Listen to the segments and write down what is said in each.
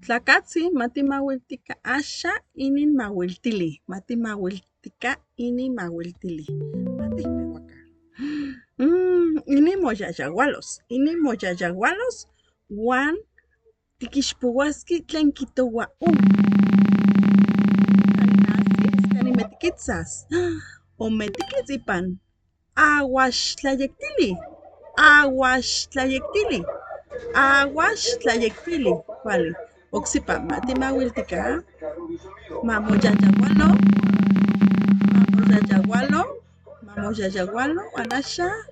Tlakatzi mati mawiltika asha inin mawiltili. Mati mawiltika inin mawiltili. Mati pewaka. Inin moyayawalos wan tikixpuwaski tlen kitowa kanimetikitsas ometikitz ipan awaxtlayektili. Kuali. Oksipa mati mawiltika mamoyayawalo wan axa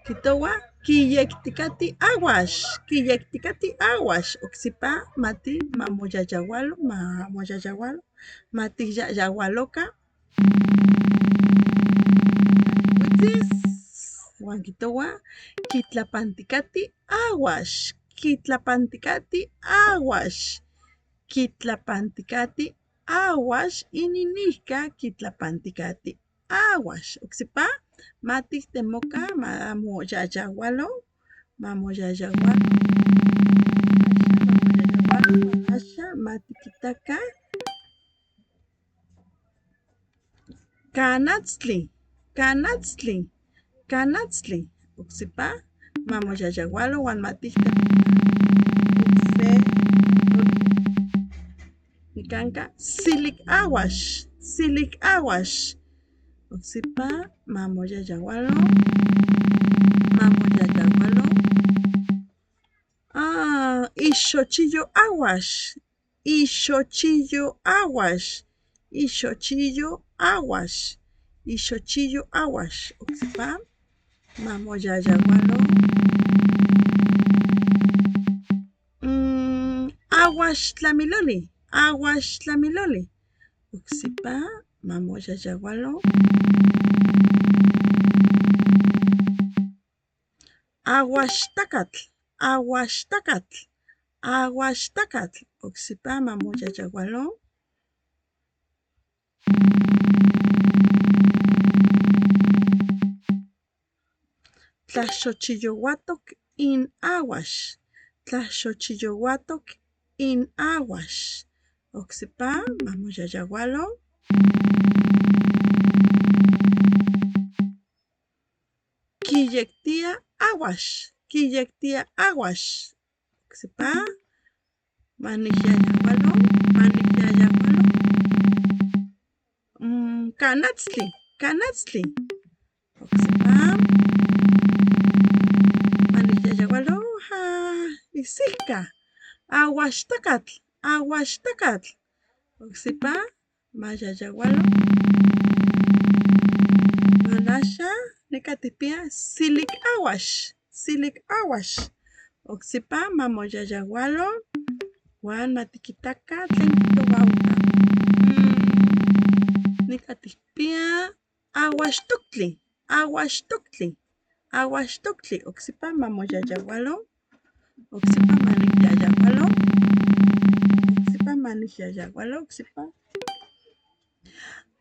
kitowa kiyektikati awax. Oksipa mati mamoyayawalo matiyayawaloka witzis wan kitowa kitlapantikati awax ininihka kitlapantikati awax. Oksipa mati temoka mamoyayawalo wan axa mati kitaka kanatztli. Oksipa mamoyayawalo wan mati nikanka silik awax. Oksipa mamoyayawalo ixochillo awax. Oksipa mamoyayawalo awax tlamiloli. Oksipa mamoyayawalo awaxtakatl. Oksipa mamoyayawalo tlaxochillowatok in awax. Oksipa mamoyayawalo kiyektia awax. Oksipa maniyayawalo kanatztli. Oksipa maniyayawalo isihka awaxtakatl. Oksipa mayayawalo wan axa nika tikpia silik awax. Oksipa mamoyayawalo wan matikitaka tlen kitowa onka nika tikpia awaxtoktli. Oksipa mamoyayawalo oksipa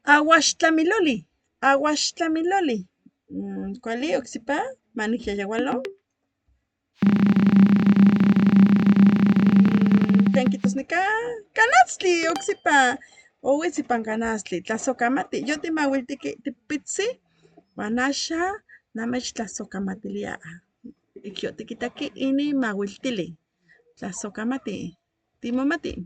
awaxtlamiloli. Kuali oksipa manikyayawalo tlen kijtosneka kanatztli. Oksipa owitz ipan kanastli tlasokamati yotimawiltiki tipitzi wan axa namechtlasokamatilia ik yotikitaki inin mawiltili tlasokamati. Timomati.